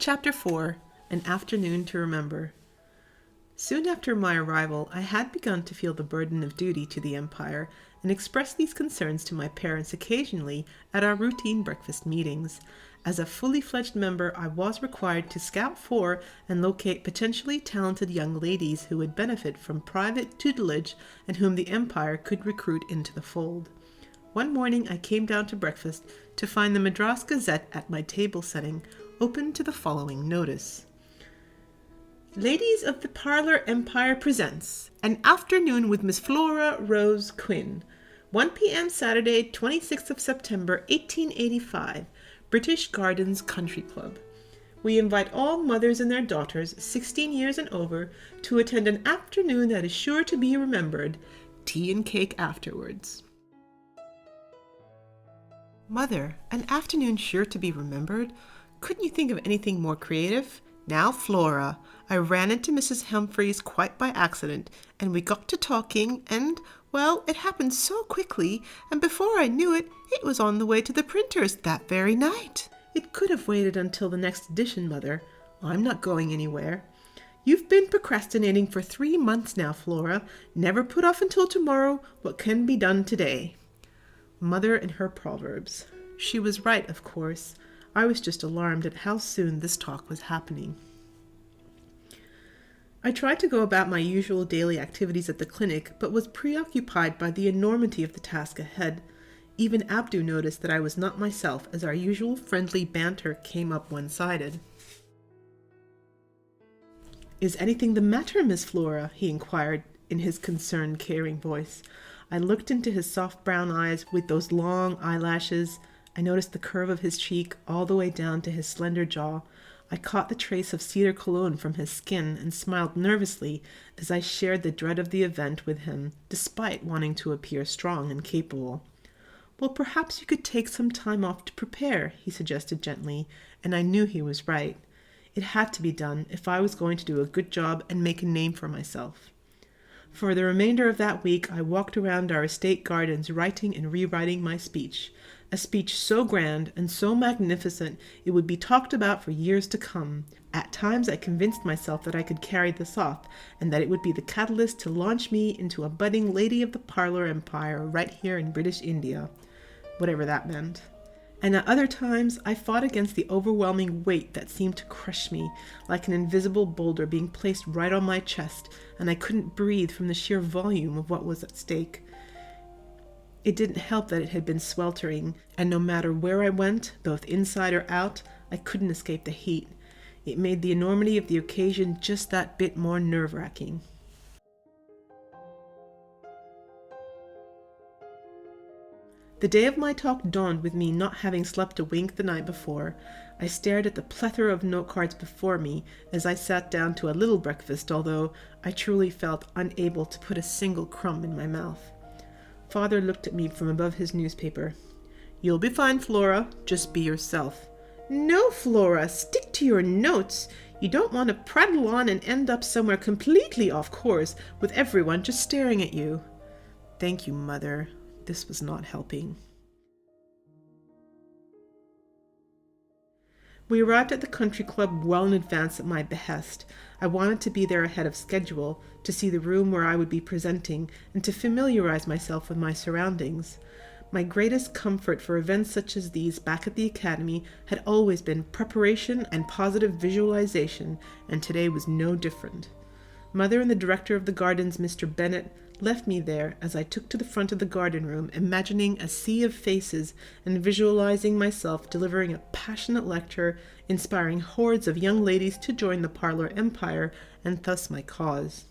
Chapter 4, An Afternoon to Remember. Soon after my arrival, I had begun to feel the burden of duty to the Empire and expressed these concerns to my parents occasionally at our routine breakfast meetings. As a fully fledged member, I was required to scout for and locate potentially talented young ladies who would benefit from private tutelage and whom the Empire could recruit into the fold. One morning I came down to breakfast to find the Madras Gazette at my table setting, open to the following notice. Ladies of the Parlour Empire presents An Afternoon with Miss Flora Rose Quinn, 1 p.m. Saturday, 26th of September, 1885, British Gardens Country Club. We invite all mothers and their daughters, 16 years and over, to attend an afternoon that is sure to be remembered. Tea and cake afterwards. Mother, an afternoon sure to be remembered? Couldn't you think of anything more creative? Now, Flora, I ran into Mrs. Humphreys quite by accident, and we got to talking, and, well, it happened so quickly, and before I knew it, it was on the way to the printer's that very night. It could have waited until the next edition, Mother. I'm not going anywhere. You've been procrastinating for 3 months now, Flora. Never put off until tomorrow what can be done today. Mother and her proverbs. She was right, of course. I was just alarmed at how soon this talk was happening. I tried to go about my usual daily activities at the clinic, but was preoccupied by the enormity of the task ahead. Even Abdu noticed that I was not myself as our usual friendly banter came up one-sided. Is anything the matter, Miss Flora? He inquired in his concerned, caring voice. I looked into his soft brown eyes with those long eyelashes. I noticed the curve of his cheek all the way down to his slender jaw. I caught the trace of cedar cologne from his skin and smiled nervously as I shared the dread of the event with him, despite wanting to appear strong and capable. Well, perhaps you could take some time off to prepare, he suggested gently, and I knew he was right. It had to be done if I was going to do a good job and make a name for myself. For the remainder of that week, I walked around our estate gardens writing and rewriting my speech. A speech so grand and so magnificent it would be talked about for years to come. At times I convinced myself that I could carry this off, and that it would be the catalyst to launch me into a budding lady of the Parlour Empire right here in British India, whatever that meant. And at other times I fought against the overwhelming weight that seemed to crush me, like an invisible boulder being placed right on my chest, and I couldn't breathe from the sheer volume of what was at stake. It didn't help that it had been sweltering, and no matter where I went, both inside or out, I couldn't escape the heat. It made the enormity of the occasion just that bit more nerve-wracking. The day of my talk dawned with me not having slept a wink the night before. I stared at the plethora of note cards before me as I sat down to a little breakfast, although I truly felt unable to put a single crumb in my mouth. Father looked at me from above his newspaper. You'll be fine, Flora. Just be yourself. No, Flora, stick to your notes. You don't want to prattle on and end up somewhere completely off course with everyone just staring at you. Thank you, Mother. This was not helping. We arrived at the country club well in advance at my behest. I wanted to be there ahead of schedule, to see the room where I would be presenting, and to familiarize myself with my surroundings. My greatest comfort for events such as these back at the academy had always been preparation and positive visualization, and today was no different. Mother and the director of the gardens, Mr. Bennett, left me there as I took to the front of the garden room, imagining a sea of faces and visualizing myself delivering a passionate lecture, inspiring hordes of young ladies to join the Parlour Empire and thus my cause.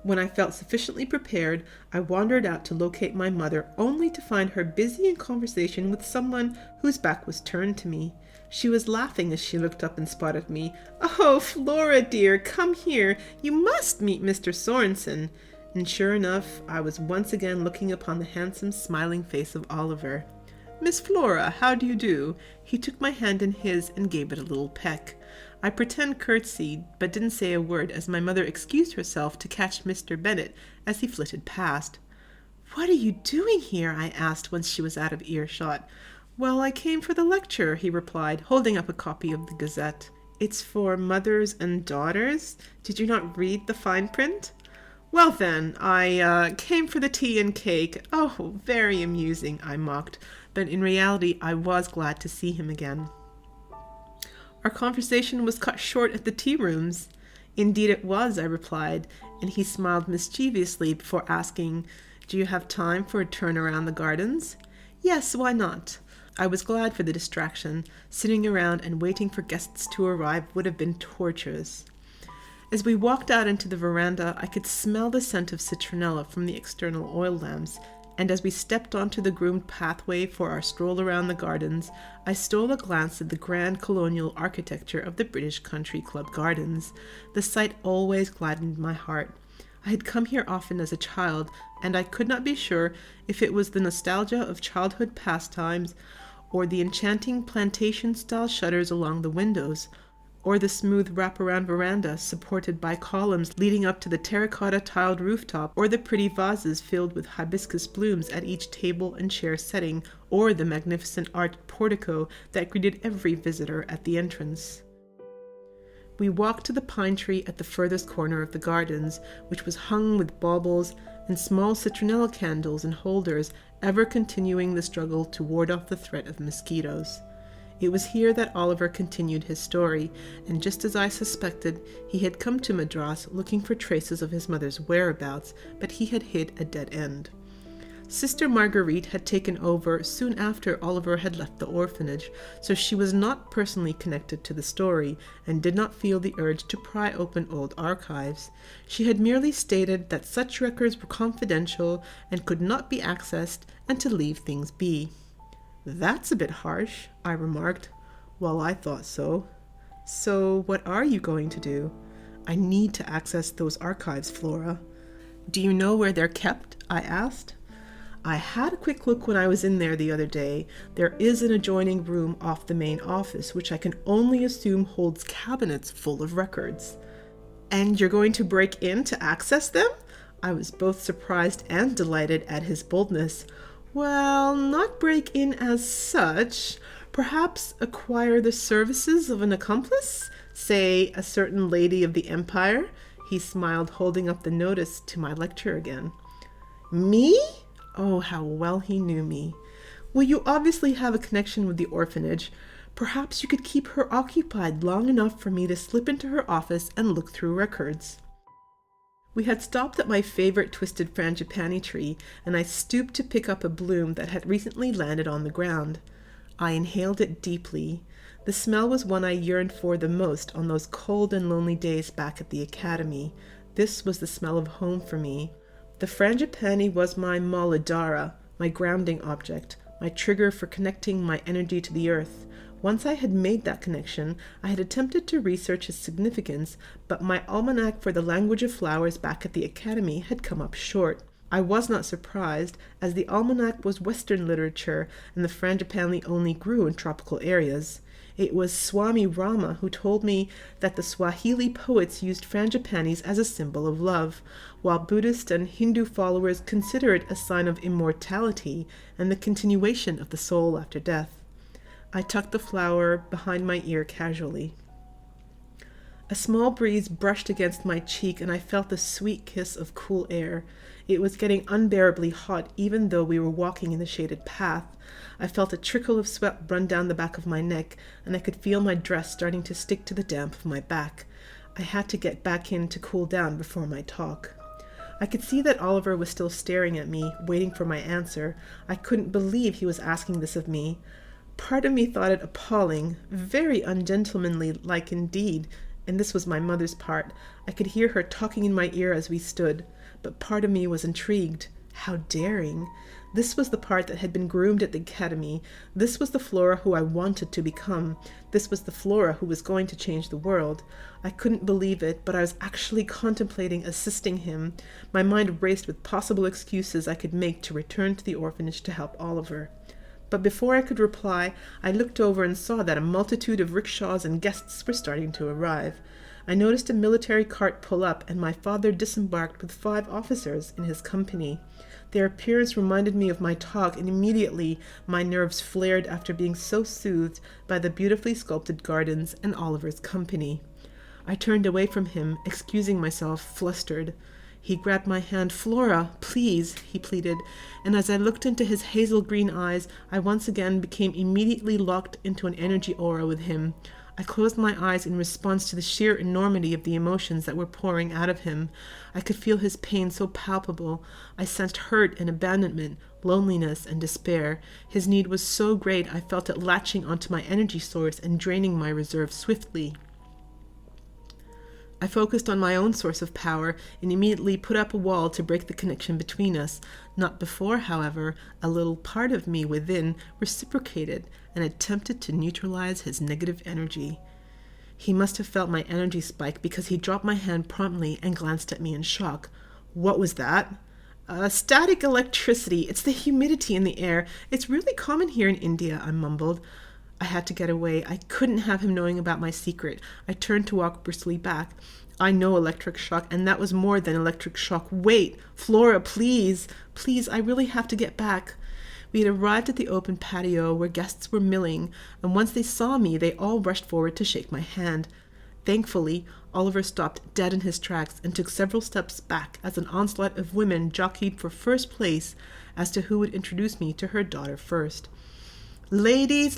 When I felt sufficiently prepared, I wandered out to locate my mother, only to find her busy in conversation with someone whose back was turned to me. She was laughing as she looked up and spotted me. "Oh, Flora dear, come here. You must meet Mr. Sorensen." And sure enough, I was once again looking upon the handsome, smiling face of Oliver. "Miss Flora, how do you do?" He took my hand in his and gave it a little peck. I pretend curtsied, but didn't say a word as my mother excused herself to catch Mr. Bennet as he flitted past. "What are you doing here?" I asked once she was out of earshot. "Well, I came for the lecture," he replied, holding up a copy of the Gazette. "It's for mothers and daughters? Did you not read the fine print?" "Well then, I came for the tea and cake." "Oh, very amusing," I mocked, but in reality I was glad to see him again. Our conversation was cut short at the tea rooms. "Indeed it was," I replied, and he smiled mischievously before asking, "Do you have time for a turn around the gardens?" "Yes, why not?" I was glad for the distraction. Sitting around and waiting for guests to arrive would have been torturous. As we walked out into the veranda, I could smell the scent of citronella from the external oil lamps, and as we stepped onto the groomed pathway for our stroll around the gardens, I stole a glance at the grand colonial architecture of the British Country Club Gardens. The sight always gladdened my heart. I had come here often as a child, and I could not be sure if it was the nostalgia of childhood pastimes, or the enchanting plantation-style shutters along the windows, or the smooth wraparound veranda supported by columns leading up to the terracotta tiled rooftop, or the pretty vases filled with hibiscus blooms at each table and chair setting, or the magnificent arched portico that greeted every visitor at the entrance. We walked to the pine tree at the furthest corner of the gardens, which was hung with baubles and small citronella candles in holders, ever continuing the struggle to ward off the threat of mosquitoes. It was here that Oliver continued his story, and just as I suspected, he had come to Madras looking for traces of his mother's whereabouts, but he had hit a dead end. Sister Marguerite had taken over soon after Oliver had left the orphanage, so she was not personally connected to the story and did not feel the urge to pry open old archives. She had merely stated that such records were confidential and could not be accessed, and to leave things be. "That's a bit harsh," I remarked. "Well, I thought so." "So what are you going to do?" "I need to access those archives, Flora." "Do you know where they're kept?" I asked. "I had a quick look when I was in there the other day. There is an adjoining room off the main office, which I can only assume holds cabinets full of records." "And you're going to break in to access them?" I was both surprised and delighted at his boldness. "Well, not break in as such. Perhaps acquire the services of an accomplice? Say, a certain lady of the Empire?" He smiled, holding up the notice to my lecture again. "Me?" Oh, how well he knew me. "Well, you obviously have a connection with the orphanage. Perhaps you could keep her occupied long enough for me to slip into her office and look through records." We had stopped at my favorite twisted frangipani tree, and I stooped to pick up a bloom that had recently landed on the ground. I inhaled it deeply. The smell was one I yearned for the most on those cold and lonely days back at the academy. This was the smell of home for me. The frangipani was my Muladhara, my grounding object, my trigger for connecting my energy to the earth. Once I had made that connection, I had attempted to research its significance, but my almanac for the language of flowers back at the academy had come up short. I was not surprised, as the almanac was Western literature, and the frangipani only grew in tropical areas. It was Swami Rama who told me that the Swahili poets used frangipanis as a symbol of love, while Buddhist and Hindu followers consider it a sign of immortality and the continuation of the soul after death. I tucked the flower behind my ear casually. A small breeze brushed against my cheek, and I felt the sweet kiss of cool air. It was getting unbearably hot, even though we were walking in the shaded path. I felt a trickle of sweat run down the back of my neck, and I could feel my dress starting to stick to the damp of my back. I had to get back in to cool down before my talk. I could see that Oliver was still staring at me, waiting for my answer. I couldn't believe he was asking this of me. Part of me thought it appalling, very ungentlemanly-like indeed, and this was my mother's part. I could hear her talking in my ear as we stood, but part of me was intrigued. How daring! This was the part that had been groomed at the academy. This was the Flora who I wanted to become. This was the Flora who was going to change the world. I couldn't believe it, but I was actually contemplating assisting him. My mind raced with possible excuses I could make to return to the orphanage to help Oliver. But before I could reply, I looked over and saw that a multitude of rickshaws and guests were starting to arrive. I noticed a military cart pull up, and my father disembarked with 5 officers in his company. Their appearance reminded me of my talk, and immediately my nerves flared after being so soothed by the beautifully sculpted gardens and Oliver's company. I turned away from him, excusing myself, flustered. He grabbed my hand. "Flora, please," he pleaded, and as I looked into his hazel green eyes, I once again became immediately locked into an energy aura with him. I closed my eyes in response to the sheer enormity of the emotions that were pouring out of him. I could feel his pain so palpable. I sensed hurt and abandonment, loneliness and despair. His need was so great I felt it latching onto my energy source and draining my reserve swiftly. I focused on my own source of power and immediately put up a wall to break the connection between us. Not before, however, a little part of me within reciprocated and attempted to neutralize his negative energy. He must have felt my energy spike because he dropped my hand promptly and glanced at me in shock. "What was that?" Static electricity. It's the humidity in the air. It's really common here in India," I mumbled. I had to get away. I couldn't have him knowing about my secret. I turned to walk briskly back. "I know electric shock, and that was more than electric shock. Wait, Flora, please, please, I really have to get back." We had arrived at the open patio where guests were milling, and once they saw me, they all rushed forward to shake my hand. Thankfully, Oliver stopped dead in his tracks and took several steps back as an onslaught of women jockeyed for first place as to who would introduce me to her daughter first. Ladies,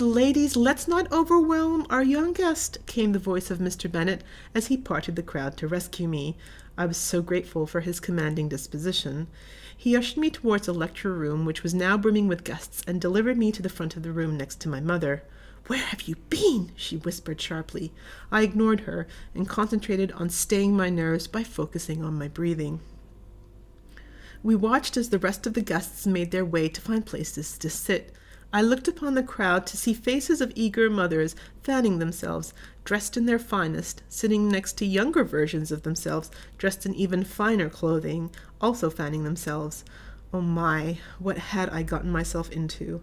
let's not overwhelm our young guest," came the voice of Mr. Bennet as he parted the crowd to rescue me. I was so grateful for his commanding disposition. He ushered me towards a lecture room, which was now brimming with guests, and delivered me to the front of the room next to my mother. "Where have you been?" she whispered sharply. I ignored her and concentrated on staying my nerves by focusing on my breathing. We watched as the rest of the guests made their way to find places to sit. I looked upon the crowd to see faces of eager mothers fanning themselves, dressed in their finest, sitting next to younger versions of themselves, dressed in even finer clothing, also fanning themselves. Oh my, what had I gotten myself into?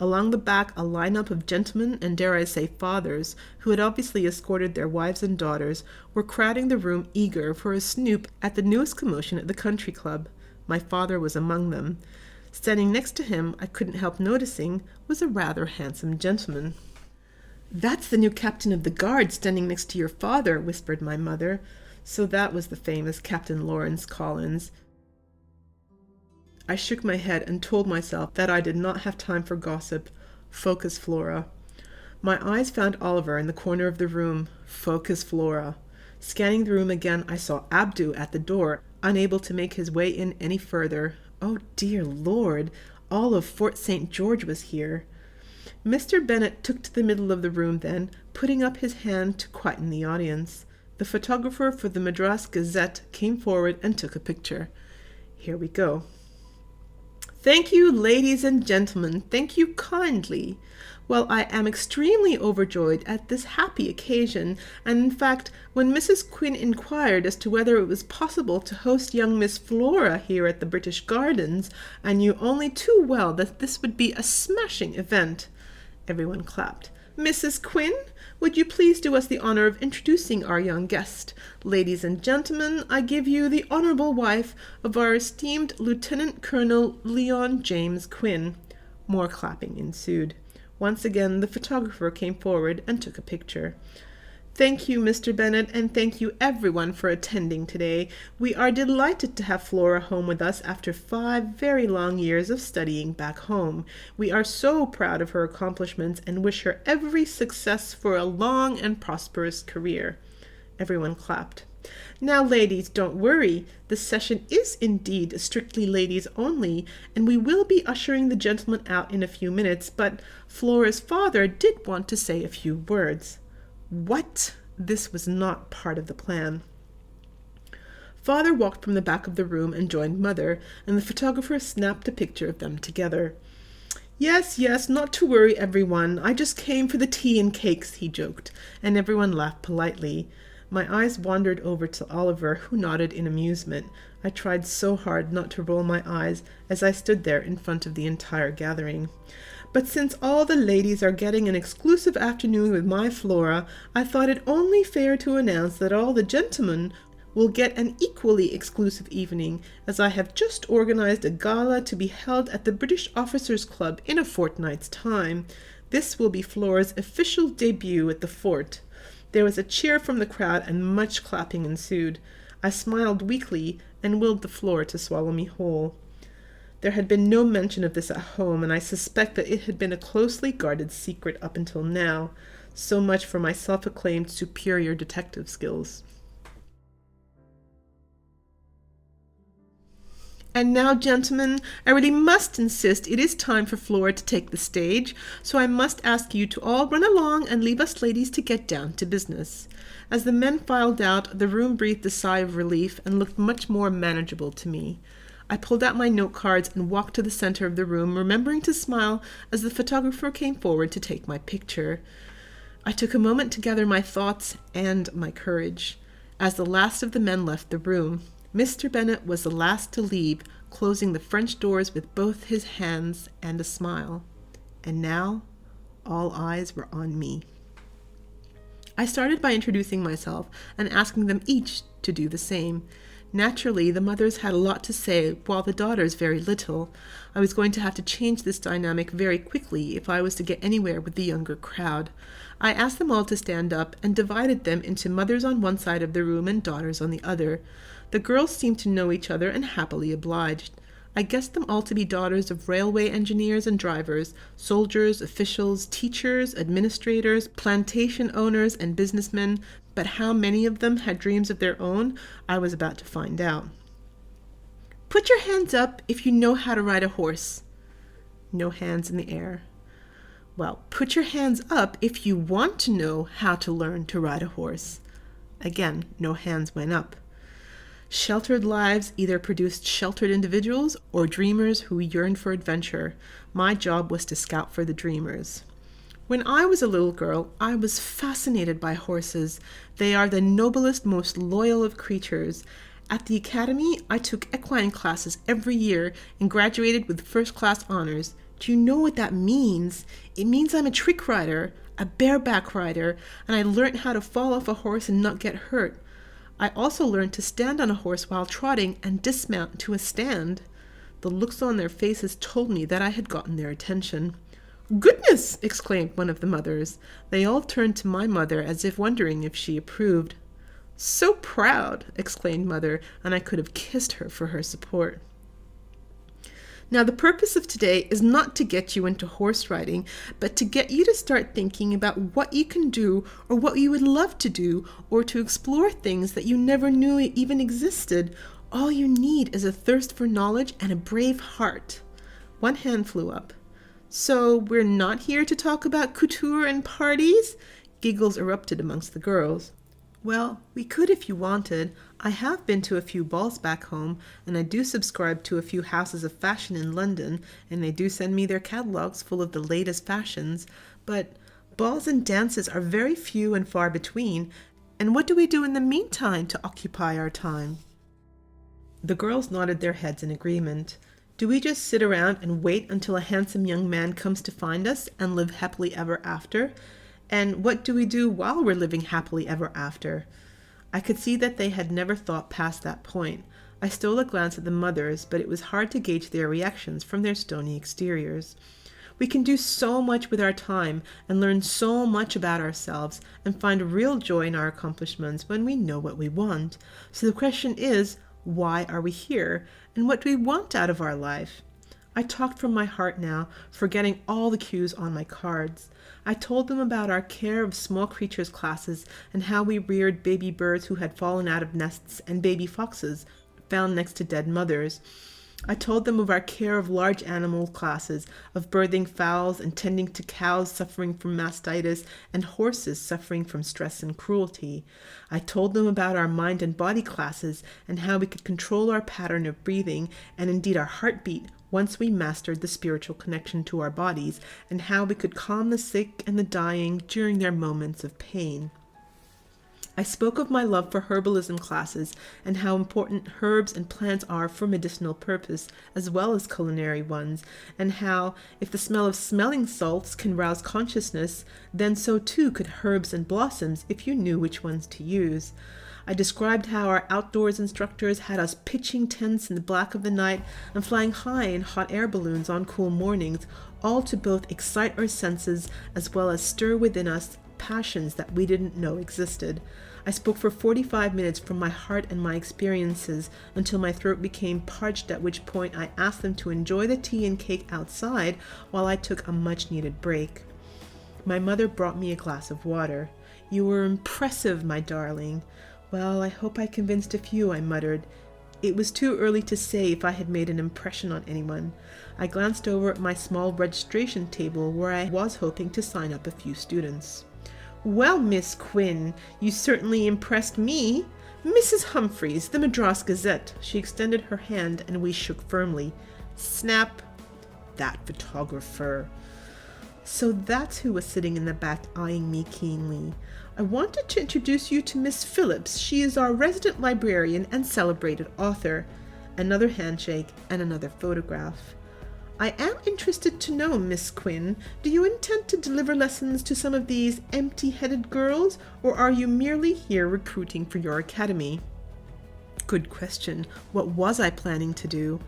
Along the back, a lineup of gentlemen and, dare I say, fathers, who had obviously escorted their wives and daughters, were crowding the room eager for a snoop at the newest commotion at the country club. My father was among them. Standing next to him, I couldn't help noticing, was a rather handsome gentleman. "That's the new captain of the guard standing next to your father," whispered my mother. So that was the famous Captain Lawrence Collins. I shook my head and told myself that I did not have time for gossip. Focus, Flora. My eyes found Oliver in the corner of the room. Focus, Flora. Scanning the room again, I saw Abdu at the door, unable to make his way in any further. Oh dear Lord, all of Fort St. George was here. Mr. Bennet took to the middle of the room then, putting up his hand to quieten the audience. The photographer for the Madras Gazette came forward and took a picture. Here we go. "Thank you, ladies and gentlemen, thank you kindly. Well, I am extremely overjoyed at this happy occasion, and in fact, when Mrs. Quinn inquired as to whether it was possible to host young Miss Flora here at the British Gardens, I knew only too well that this would be a smashing event." Everyone clapped. "Mrs. Quinn, would you please do us the honor of introducing our young guest? Ladies and gentlemen, I give you the honorable wife of our esteemed Lieutenant Colonel Leon James Quinn." More clapping ensued. Once again, the photographer came forward and took a picture. "Thank you, Mr. Bennet, and thank you everyone for attending today. We are delighted to have Flora home with us after 5 very long years of studying back home. We are so proud of her accomplishments and wish her every success for a long and prosperous career." Everyone clapped. "Now, ladies, don't worry. The session is indeed strictly ladies only, and we will be ushering the gentlemen out in a few minutes, but Flora's father did want to say a few words." What? This was not part of the plan. Father walked from the back of the room and joined Mother, and the photographer snapped a picture of them together. Yes, not to worry, everyone. I just came for the tea and cakes," he joked, and everyone laughed politely. My eyes wandered over to Oliver, who nodded in amusement. I tried so hard not to roll my eyes as I stood there in front of the entire gathering. "But since all the ladies are getting an exclusive afternoon with my Flora, I thought it only fair to announce that all the gentlemen will get an equally exclusive evening, as I have just organized a gala to be held at the British Officers Club in a fortnight's time. This will be Flora's official debut at the fort. There was a cheer from the crowd and much clapping ensued. I smiled weakly and willed the floor to swallow me whole. There had been no mention of this at home, and I suspect that it had been a closely guarded secret up until now. So much for my self-acclaimed superior detective skills. And now, gentlemen, I really must insist it is time for Flora to take the stage, so I must ask you to all run along and leave us ladies to get down to business. As the men filed out, the room breathed a sigh of relief and looked much more manageable to me. I pulled out my note cards and walked to the center of the room, remembering to smile as the photographer came forward to take my picture. I took a moment to gather my thoughts and my courage. As the last of the men left the room, Mr. Bennet was the last to leave, closing the French doors with both his hands and a smile. And now, all eyes were on me. I started by introducing myself and asking them each to do the same. Naturally, the mothers had a lot to say, while the daughters very little. I was going to have to change this dynamic very quickly if I was to get anywhere with the younger crowd. I asked them all to stand up and divided them into mothers on one side of the room and daughters on the other. The girls seemed to know each other and happily obliged. I guessed them all to be daughters of railway engineers and drivers, soldiers, officials, teachers, administrators, plantation owners, and businessmen, but how many of them had dreams of their own, I was about to find out. Put your hands up if you know how to ride a horse. No hands in the air. Well, put your hands up if you want to know how to learn to ride a horse. Again, no hands went up. Sheltered lives either produced sheltered individuals or dreamers who yearned for adventure. My job was to scout for the dreamers. When I was a little girl, I was fascinated by horses. They are the noblest, most loyal of creatures. At the academy, I took equine classes every year and graduated with first-class honors. Do you know what that means? It means I'm a trick rider, a bareback rider, and I learned how to fall off a horse and not get hurt. I also learned to stand on a horse while trotting and dismount to a stand. The looks on their faces told me that I had gotten their attention. "Goodness!" exclaimed one of the mothers. They all turned to my mother as if wondering if she approved. "So proud!" exclaimed Mother, and I could have kissed her for her support. Now, the purpose of today is not to get you into horse riding, but to get you to start thinking about what you can do or what you would love to do, or to explore things that you never knew even existed. All you need is a thirst for knowledge and a brave heart. One hand flew up. So we're not here to talk about couture and parties? Giggles erupted amongst the girls. Well, we could if you wanted. I have been to a few balls back home, and I do subscribe to a few houses of fashion in London, and they do send me their catalogs full of the latest fashions. But balls and dances are very few and far between, and what do we do in the meantime to occupy our time? The girls nodded their heads in agreement. Do we just sit around and wait until a handsome young man comes to find us and live happily ever after? And what do we do while we're living happily ever after? I could see that they had never thought past that point. I stole a glance at the mothers, but it was hard to gauge their reactions from their stony exteriors. We can do so much with our time and learn so much about ourselves and find real joy in our accomplishments when we know what we want. So the question is, why are we here? And what do we want out of our life? I talked from my heart now, forgetting all the cues on my cards. I told them about our care of small creatures classes and how we reared baby birds who had fallen out of nests and baby foxes found next to dead mothers. I told them of our care of large animal classes, of birthing fowls and tending to cows suffering from mastitis and horses suffering from stress and cruelty. I told them about our mind and body classes and how we could control our pattern of breathing and indeed our heartbeat once we mastered the spiritual connection to our bodies, and how we could calm the sick and the dying during their moments of pain. I spoke of my love for herbalism classes and how important herbs and plants are for medicinal purpose as well as culinary ones, and how, if the smell of smelling salts can rouse consciousness, then so too could herbs and blossoms if you knew which ones to use. I described how our outdoors instructors had us pitching tents in the black of the night and flying high in hot air balloons on cool mornings, all to both excite our senses as well as stir within us passions that we didn't know existed. I spoke for 45 minutes from my heart and my experiences until my throat became parched, at which point I asked them to enjoy the tea and cake outside while I took a much-needed break. My mother brought me a glass of water. "You were impressive, my darling." "Well, I hope I convinced a few," I muttered. It was too early to say if I had made an impression on anyone. I glanced over at my small registration table where I was hoping to sign up a few students. "Well, Miss Quinn, you certainly impressed me. Mrs. Humphreys, the Madras Gazette." She extended her hand and we shook firmly. Snap. That photographer. So that's who was sitting in the back eyeing me keenly. "I wanted to introduce you to Miss Phillips. She is our resident librarian and celebrated author." Another handshake and another photograph. "I am interested to know, Miss Quinn, do you intend to deliver lessons to some of these empty-headed girls, or are you merely here recruiting for your academy?" Good question. What was I planning to do?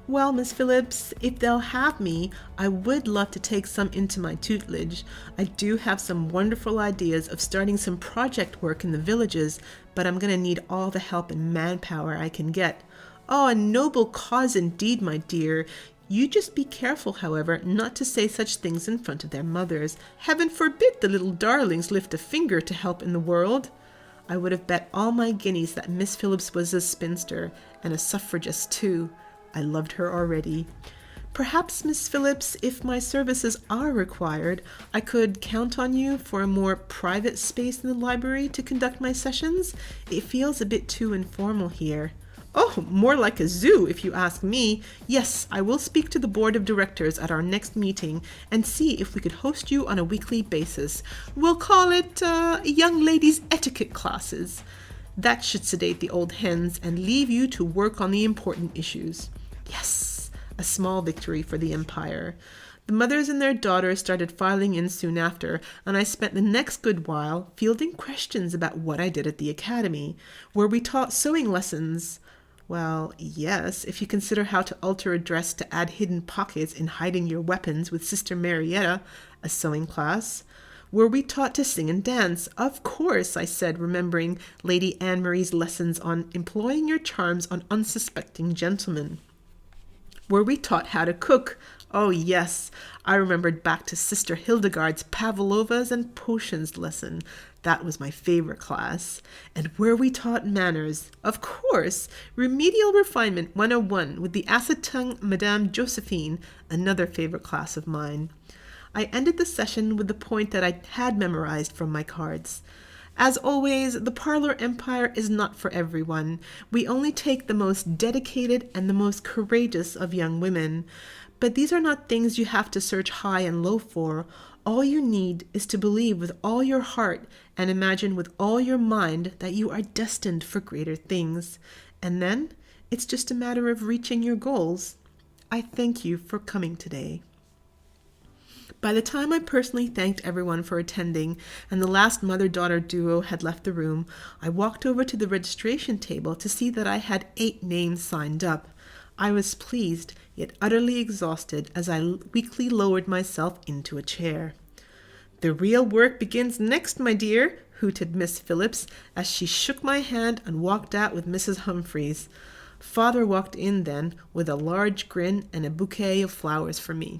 "Well, Miss Phillips, if they'll have me, I would love to take some into my tutelage. I do have some wonderful ideas of starting some project work in the villages, but I'm going to need all the help and manpower I can get." "Oh, a noble cause indeed, my dear. You just be careful, however, not to say such things in front of their mothers. Heaven forbid the little darlings lift a finger to help in the world." I would have bet all my guineas that Miss Phillips was a spinster, and a suffragist too. I loved her already. "Perhaps, Miss Phillips, if my services are required, I could count on you for a more private space in the library to conduct my sessions. It feels a bit too informal here." "Oh, more like a zoo, if you ask me. Yes, I will speak to the board of directors at our next meeting and see if we could host you on a weekly basis. We'll call it young ladies' etiquette classes. That should sedate the old hens and leave you to work on the important issues." Yes, a small victory for the empire. The mothers and their daughters started filing in soon after, and I spent the next good while fielding questions about what I did at the academy. Were we taught sewing lessons? Well, yes, if you consider how to alter a dress to add hidden pockets in hiding your weapons with Sister Marietta, a sewing class. Were we taught to sing and dance? Of course, I said, remembering Lady Anne-Marie's lessons on employing your charms on unsuspecting gentlemen. Were we taught how to cook? Oh, yes, I remembered back to Sister Hildegard's Pavlovas and potions lesson. That was my favorite class. And were we taught manners? Of course, Remedial Refinement 101 with the acid tongue Madame Josephine, another favorite class of mine. I ended the session with the point that I had memorized from my cards. As always, the parlor empire is not for everyone. We only take the most dedicated and the most courageous of young women. But these are not things you have to search high and low for. All you need is to believe with all your heart and imagine with all your mind that you are destined for greater things. And then it's just a matter of reaching your goals. I thank you for coming today. By the time I personally thanked everyone for attending and the last mother-daughter duo had left the room, I walked over to the registration table to see that I had 8 names signed up. I was pleased, yet utterly exhausted as I weakly lowered myself into a chair. "The real work begins next, my dear," hooted Miss Phillips as she shook my hand and walked out with Mrs. Humphreys. Father walked in then with a large grin and a bouquet of flowers for me.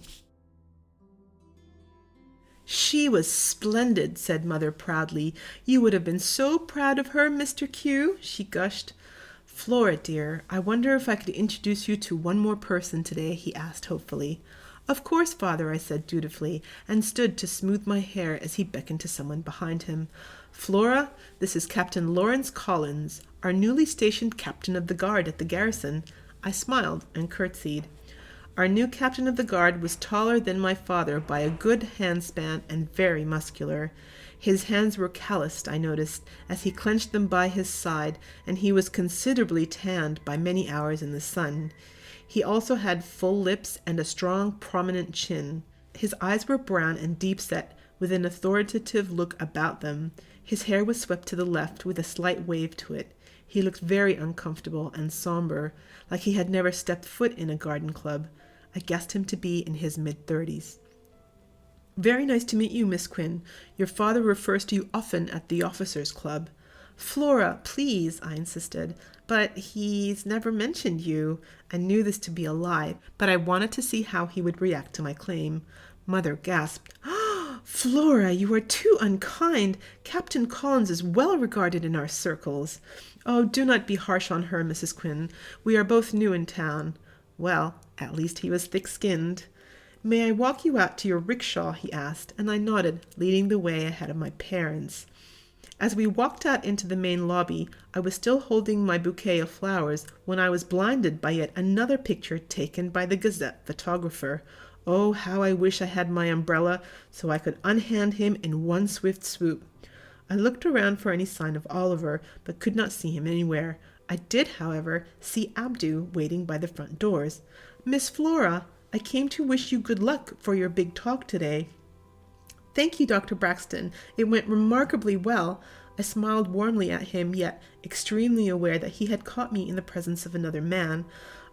"She was splendid," said Mother proudly. "You would have been so proud of her, Mr. Q," she gushed. "Flora, dear, I wonder if I could introduce you to one more person today," he asked hopefully. "Of course, Father," I said dutifully, and stood to smooth my hair as he beckoned to someone behind him. "Flora, this is Captain Lawrence Collins, our newly stationed captain of the guard at the garrison." I smiled and curtsied. Our new captain of the guard was taller than my father by a good handspan and very muscular. His hands were calloused, I noticed, as he clenched them by his side, and he was considerably tanned by many hours in the sun. He also had full lips and a strong, prominent chin. His eyes were brown and deep-set, with an authoritative look about them. His hair was swept to the left with a slight wave to it. He looked very uncomfortable and somber, like he had never stepped foot in a garden club. I guessed him to be in his mid-30s. "Very nice to meet you, Miss Quinn. Your father refers to you often at the officers' club." "Flora, please," I insisted. "But he's never mentioned you." I knew this to be a lie, but I wanted to see how he would react to my claim. Mother gasped. "Flora, you are too unkind. Captain Collins is well regarded in our circles." "Oh, do not be harsh on her, Mrs. Quinn. We are both new in town." Well, at least he was thick-skinned. "May I walk you out to your rickshaw?" he asked, and I nodded, leading the way ahead of my parents. As we walked out into the main lobby, I was still holding my bouquet of flowers when I was blinded by yet another picture taken by the Gazette photographer. Oh, how I wish I had my umbrella so I could unhand him in one swift swoop. I looked around for any sign of Oliver, but could not see him anywhere. I did, however, see Abdu waiting by the front doors. "Miss Flora, I came to wish you good luck for your big talk today." "Thank you, Dr. Braxton. It went remarkably well." I smiled warmly at him, yet extremely aware that he had caught me in the presence of another man.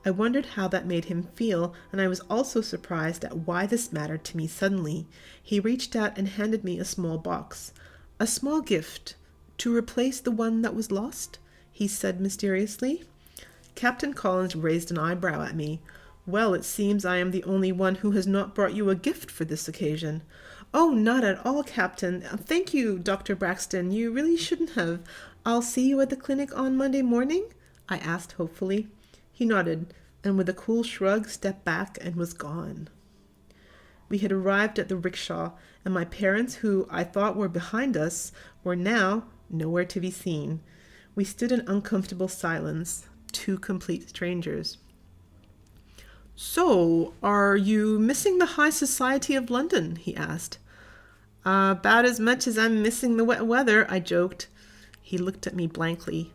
I wondered how that made him feel, and I was also surprised at why this mattered to me suddenly. He reached out and handed me a small box. "A small gift, to replace the one that was lost?" he said mysteriously. Captain Collins raised an eyebrow at me. "Well, it seems I am the only one who has not brought you a gift for this occasion." "Oh, not at all, Captain. Thank you, Dr. Braxton. You really shouldn't have. I'll see you at the clinic on Monday morning?" I asked hopefully. He nodded, and with a cool shrug stepped back and was gone. We had arrived at the rickshaw, and my parents, who I thought were behind us, were now nowhere to be seen. We stood in uncomfortable silence, two complete strangers. "So, are you missing the high society of London?" he asked. "About as much as I'm missing the wet weather," I joked. He looked at me blankly.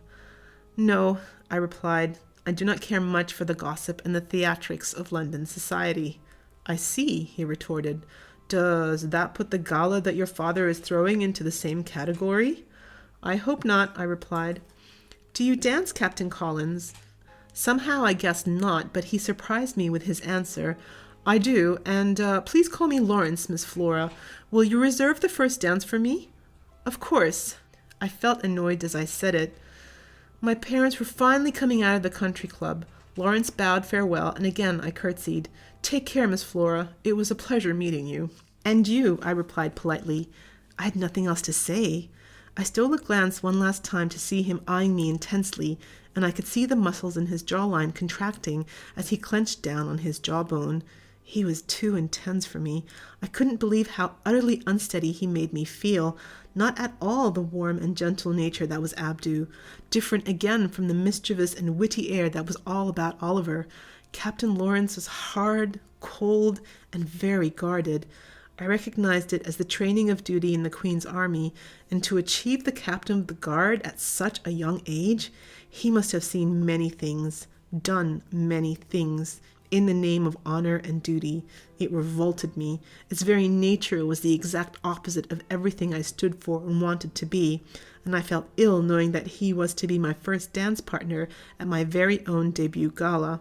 "No," I replied. "I do not care much for the gossip and the theatrics of London society." "I see," he retorted. "Does that put the gala that your father is throwing into the same category?" "I hope not," I replied. "Do you dance, Captain Collins?" Somehow I guessed not, but he surprised me with his answer. "I do, and please call me Lawrence, Miss Flora. Will you reserve the first dance for me?" "Of course." I felt annoyed as I said it. My parents were finally coming out of the country club. Lawrence bowed farewell, and again I curtsied. "Take care, Miss Flora. It was a pleasure meeting you." "And you," I replied politely. I had nothing else to say. I stole a glance one last time to see him eyeing me intensely, and I could see the muscles in his jawline contracting as he clenched down on his jawbone. He was too intense for me. I couldn't believe how utterly unsteady he made me feel. Not at all the warm and gentle nature that was Abdu. Different again from the mischievous and witty air that was all about Oliver. Captain Lawrence was hard, cold, and very guarded. I recognized it as the training of duty in the Queen's army, and to achieve the captain of the guard at such a young age, he must have seen many things, done many things, in the name of honor and duty. It revolted me. Its very nature was the exact opposite of everything I stood for and wanted to be, and I felt ill knowing that he was to be my first dance partner at my very own debut gala.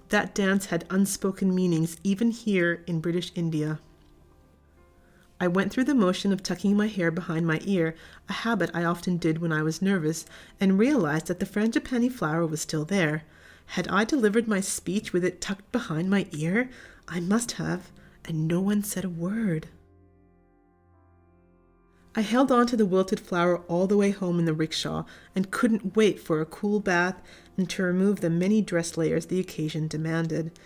That dance had unspoken meanings even here in British India. I went through the motion of tucking my hair behind my ear, a habit I often did when I was nervous, and realized that the frangipani flower was still there. Had I delivered my speech with it tucked behind my ear? I must have, and no one said a word. I held on to the wilted flower all the way home in the rickshaw, and couldn't wait for a cool bath and to remove the many dress layers the occasion demanded.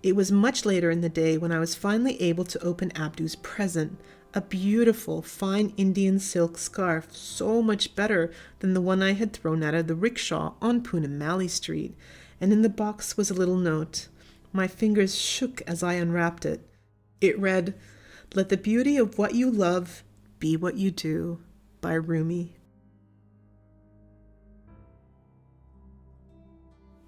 It was much later in the day when I was finally able to open Abdu's present, a beautiful, fine Indian silk scarf, so much better than the one I had thrown out of the rickshaw on Poonamally Street, and in the box was a little note. My fingers shook as I unwrapped it. It read, "Let the beauty of what you love be what you do," by Rumi.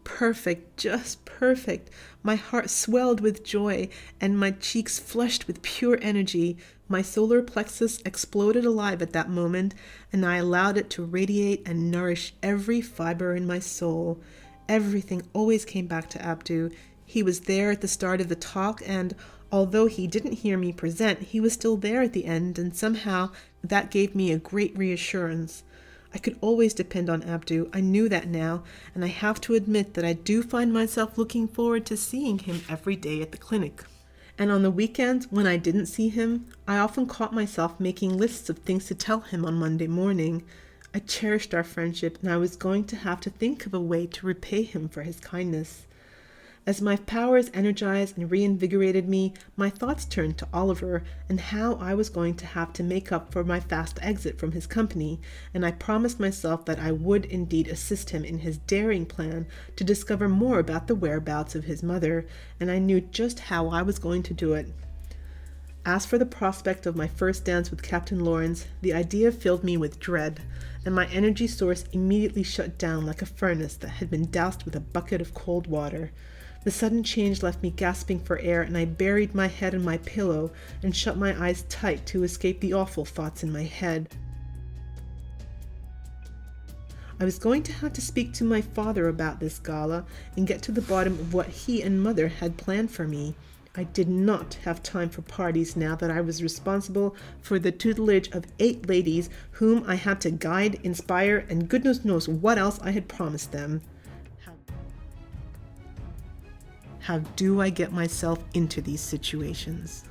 Perfect, just perfect. My heart swelled with joy, and my cheeks flushed with pure energy. My solar plexus exploded alive at that moment, and I allowed it to radiate and nourish every fiber in my soul. Everything always came back to Abdu. He was there at the start of the talk, and although he didn't hear me present, he was still there at the end, and somehow that gave me a great reassurance. I could always depend on Abdu. I knew that now, and I have to admit that I do find myself looking forward to seeing him every day at the clinic. And on the weekends, when I didn't see him, I often caught myself making lists of things to tell him on Monday morning. I cherished our friendship, and I was going to have to think of a way to repay him for his kindness. As my powers energized and reinvigorated me, my thoughts turned to Oliver and how I was going to have to make up for my fast exit from his company, and I promised myself that I would indeed assist him in his daring plan to discover more about the whereabouts of his mother, and I knew just how I was going to do it. As for the prospect of my first dance with Captain Lawrence, the idea filled me with dread, and my energy source immediately shut down like a furnace that had been doused with a bucket of cold water. The sudden change left me gasping for air, and I buried my head in my pillow and shut my eyes tight to escape the awful thoughts in my head. I was going to have to speak to my father about this gala and get to the bottom of what he and mother had planned for me. I did not have time for parties now that I was responsible for the tutelage of 8 ladies whom I had to guide, inspire, and goodness knows what else I had promised them. How do I get myself into these situations?